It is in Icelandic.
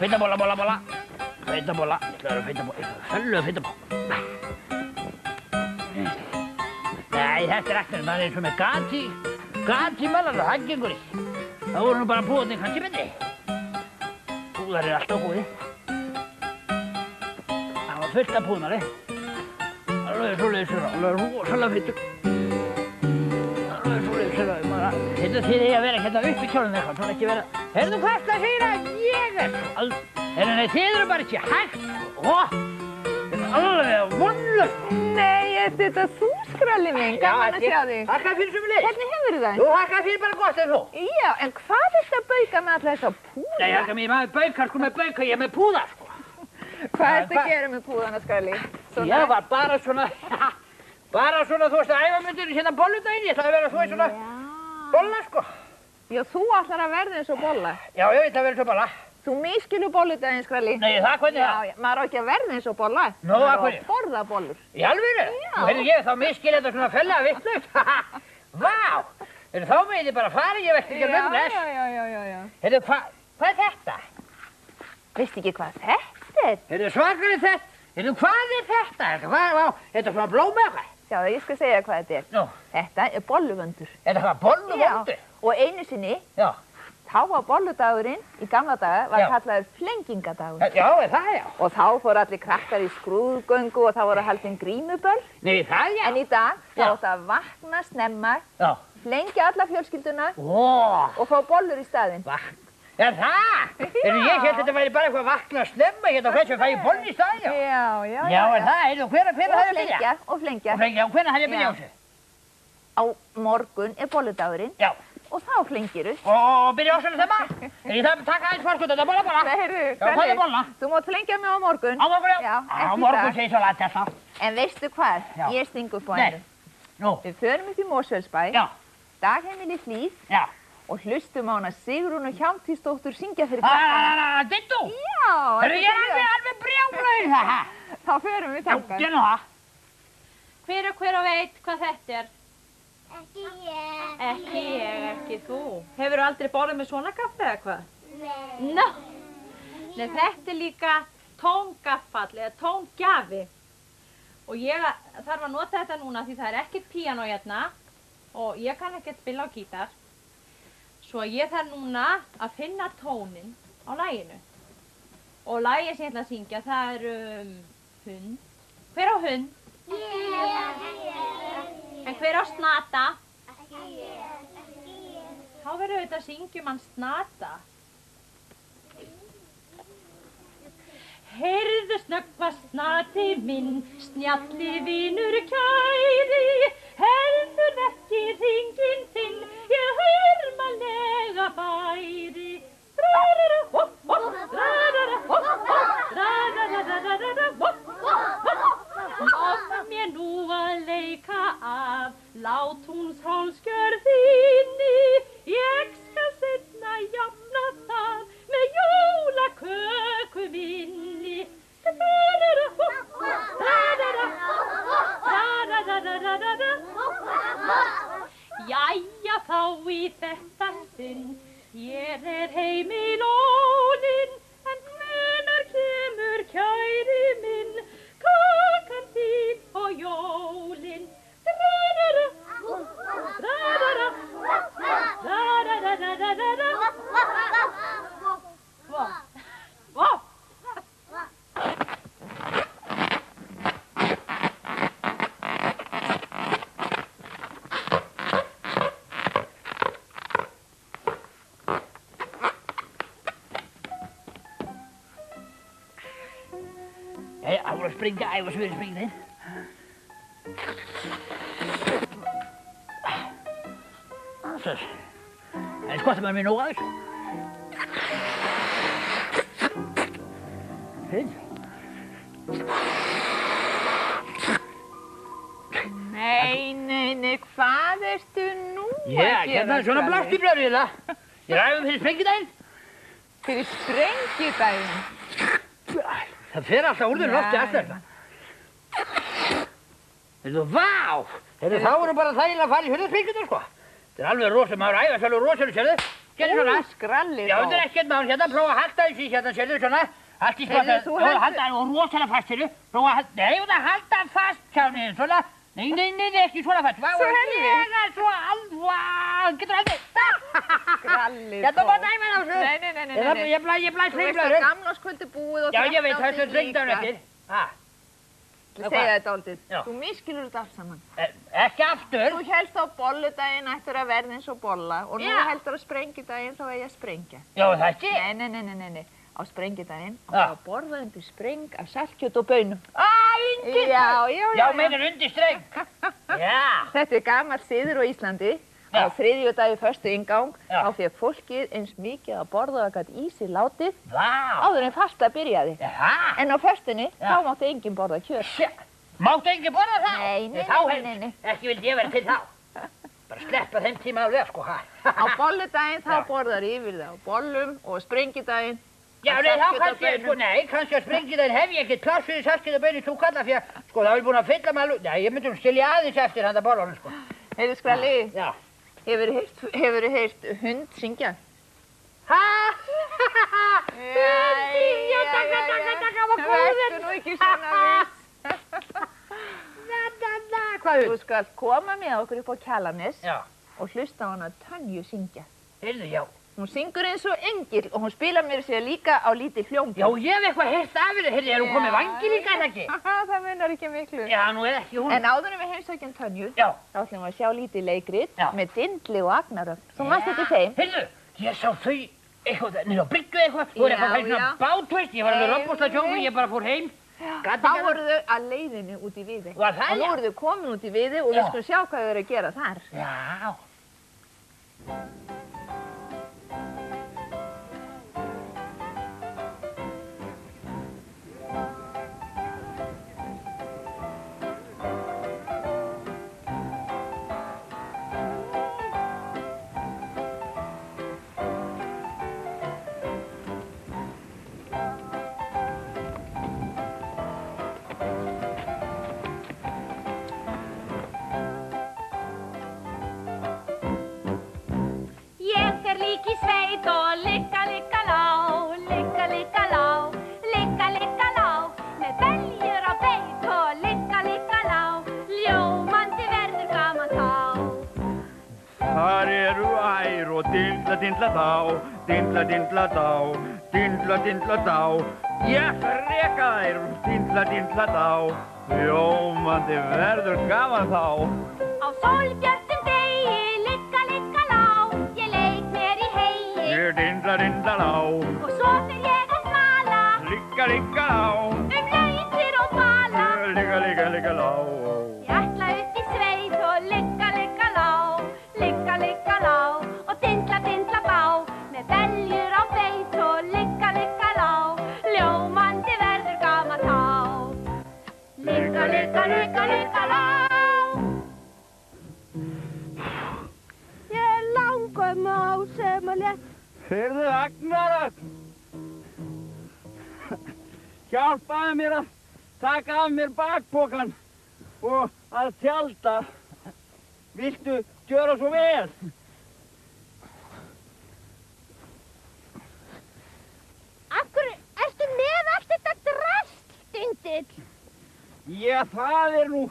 Feitabolla, bolla. Feitabolla. Ég ætla að vera feitabolla. Fölluð feitabolla. Nei, þetta ekki. Það eins og með gat í mannarna. Það gengur ekki. Það voru nú bara púðarnir kannski betri. Púðar alltaf góði. Það var fullt af púðnari. Alveg rosalega feitur. Þetta þið að vera hérna upp í kjólunum eitthvað, svona ekki vera... Heyrðu hvað það segir að ég nei, þið eru bara ekki hægt. Þetta er alveg vonlaust. Nei, er þetta þú, skralli minn? Gaman að sjá þig. Þakka fyrir sömuleiðis. Hvernig hefurðu það? Jú, þakka fyrir bara gott en þú. Já, en hvað er þetta að bauka með alla þessa púða? Nei, þakka mér maður baukar, sko með bauka, ég er með púða, sko. Hvað ertu að gera með púðana, skralli? Ég var bara svona, þú veist, að æfa myndir hérna bolludaginn, ég ætlaði að vera þú veist svona bolla, sko. Já, þú ætlar að verða eins og bolla. Já, ég veit að vera eins og bolla. Þú misskilur bolludaginn, skralli. Nei, það hvernig það? Já, maður á ekki að verða eins og bolla. Nú, að maður á hverju? að borða bollur. Í alvöru? Já. Nú, heyrðu, ég þá misskil þetta svona fellega vitlaust. Vá! Heyrðu, þá með ég bara fara, ég veist ekki að mjög þess. Já. Heyrðu, hvað er þetta? Veistu ekki hvað þetta er? Heyrðu, svakar er þetta? Heyrðu, hvað er þetta? Þetta er svona blóm eða hvað? Sjáðu, ég skal segja hvað þetta er. Nú. Þetta er bolluvöndur. Er þetta bolluvöndur? Já, og einu sinni, Já. þá var bolludagurinn í gamla daga var kallaður flengingadagur. Já, er það já. Og þá fóru allir krakkar í skrúðgöngu og þá voru haldin grímuböll. Nei, það já. En í dag þá átt að vakna snemma, flengja alla fjölskylduna og fá bollur í staðinn. Er það? Heyrðu, ég hélt þetta væri bara eitthvað vakna snemma hérna og hversu fæ ég boll í staðinn, já. Já, er það? Heyrðu, hvenær hafði ég byrjað? Og flengja. Og hvenær hafði ég byrjað á þessu? Á morgun er bolludagurinn. Já. Og þá flengirðu. Og byrja á svona þemma? Ég þarf að taka aðeins forskot, þetta er bolla. Nei, heyrðu, hvað er bolla? Þú mátt flengja mig á morgun. Á morgun, já. Já, Á morgun segir svo langt þetta. En veistu hvað? Ég sting upp á hennu. Nú. Við förum upp í Mosfellsbæ. Já. Dagheimili Hlíð. Já. Og hlustum á hana Sigrúnu Hjálmtýsdóttur syngja fyrir krakkana. Dittu? Já. Heyrðu, ég er alveg brjálaður það. Þá förum við þangað. Já, gerðu það. Hver og veit hvað þetta er? Ekki ég. Ekki ég, ekki þú. Hefurðu aldrei borðað með svona kaffi eða hvað? Nei. Nei, þetta er líka tóngaffall eða tóngjafi. Og ég þarf að nota þetta núna því það er ekkert píanó hérna og ég kann ekkert spila á gítar. Svo ég þarf núna að finna tóninn á laginu. Og lagið sem ég ætla að syngja, það er hund. Hver á hund? Ég. En hver á snata? Ekki ég. Þá verður þetta að syngja hann snata. Heyrðu snöggva snati minn, snjalli vinur kæri, heldur ekki hringinn þinn, ég hörmalega bæri. Drarara, hopp, hopp, drarara, hopp, hopp, drarara, hopp, hopp. Lof mér nú að leika af látúnshálskjörðinni, ég skal seinna jafna það með jólaköku minni. Drarara, hopp, hopp, drarara, hopp, hopp, drarara, hopp, hopp. Jæja þá í þetta sinn, hér er heimilónin, en hvenær kemur kæri minn, kakan þín og jólin. Drarara, drarara, drarara, vó. I was springa, I was really springa inn. Það er gott að maður með nóg að þessu. Nei, hvað ertu nú að gera? Hérna er svona blátt í blöðrið það. Ég er æfum fyrir sprengidaginn. Fyrir sprengidaginn? Það fer alltaf úr þér lofti eftir þetta. Heyrðu, vá! Heyrðu, þá erum bara þægilega að fara í hurðarsprengjurnar, sko. Þetta er alveg rosa, maður æfast alveg rosalega, sérðu? Gerðu svona. Skrallið Já, þetta er ekkert mál. Hérna, prófa að halda þessu hérna, sérðu svona. Allt í spotta. Heyrðu, þú heldur- Halda hann og rosalega fast, sérðu. Prófa að halda, nei, það halda hann fast, Kjáni, svona. Nei, ekki svona fast. Svo heldur. Svo alveg, getur aldrei. Skrallið Hérna má dæma hann á þessu. Nei. Ég blæs Þú veist að gamlárskvöldi búið og Já, ég veit, það er drengdagur eftir. Ég segja þetta aldrei. Já. Þú miskilur þetta allt saman. Ekki aftur. Þú hélst á bolludaginn ættir að verða eins og bolla og nú Já. heldur að sprengidaginn þá eigi að sprengja. Já, það ekki. Nei. Á sprengidaginn á Já. að borða undir spreng af saltkjöt og baunum. Undir? Já, meinar undir streng. Já. Þetta er gamall siður á Íslandi. Já. Á þriðjudagi föstu inngang Já. þá fékk fólkið eins mikið að borða að gat í sig látið Vá. áður en fasta byrjaði. Já. En á föstunni Já. þá mátti enginn borða kjöt. Máttu enginn borða það? Nei. Þá helst. Ekki vildi ég vera til þá. Bara sleppa þeim tíma alveg, sko, ha. Á bolludaginn þá Já. borðar yfir það á bollum og sprengidaginn Já, nei, þá kannski, sko, nei, kannski að sprengidaginn hef ég ekkert pláss fyrir saltkjöt og baunir þú kallar því að, sko, það er búin að fylla með alveg, nei, ég myndi skilja aðeins eftir handa bollunum, sko. Heyrðu Skralli, Já. hefurðu heyrt hund syngja? Ha? Jæja, var góður. vertu nú ekki svona viss. Hvað Þú skalt koma með okkur upp á Kjalarnes Já. og hlusta á hana Tönju syngja. Heyrðu, já. Hún syngur eins og engill og hún spilar mér sér líka á lítið hljómborð. Já, ég hef eitthvað heyrt af henni, heyrðu, er hún komið vangi líka, er það ekki? Það munar ekki miklu. Já, nú er ekki hún. En áður en við heimsækjum Tönju, Já. þá ætlum við að sjá lítið leikrit Já. með Dindli og Agnaröfn. Þú manst eftir þeim? Heyrðu, ég sá þau eitthvað, niður á bryggju eitthvað, þú er Já, eitthvað færi svona já. bátveist, ég var alveg Heyrðu. robbúslega sjóngur, ég bara fór heim. Gat Þá ekki annað. voru þau að leiðinni út í Viðey. Var það, Og nú já? eru þau komin út í Viðey og Já. við skulum sjá hvað þau eru að gera þar. Já. Ég fer lík í sveit og ligga lá, ligga lá, ligga lá, með beljur á beit og ligga lá, ljómandi verður gaman þá. Þar eru ær og dindla dá, dindla dá, dindla dá. Ég reka þær, dindla dá, ljómandi verður gaman þá. Á sólbjörtum degi, ligga lá, ég leik mér í heyi. Ég dindla lá, Og svo fer ég að smala, ligga lá, lautir og bala. ligga lá. Ég ætla upp í sveit og ligga lá, ligga lá, og dindla bá, með beljur á beit og ligga lá, ljómandi verður gaman þá. Ligga lá. Ég langar má sem að létt. Heyrðu, Agnar, hjálpaðu mér að taka af mér bakpokan og að tjalda. Viltu gjöra svo vel? Akkur ertu með allt þetta drast, Dindill? Já, það er nú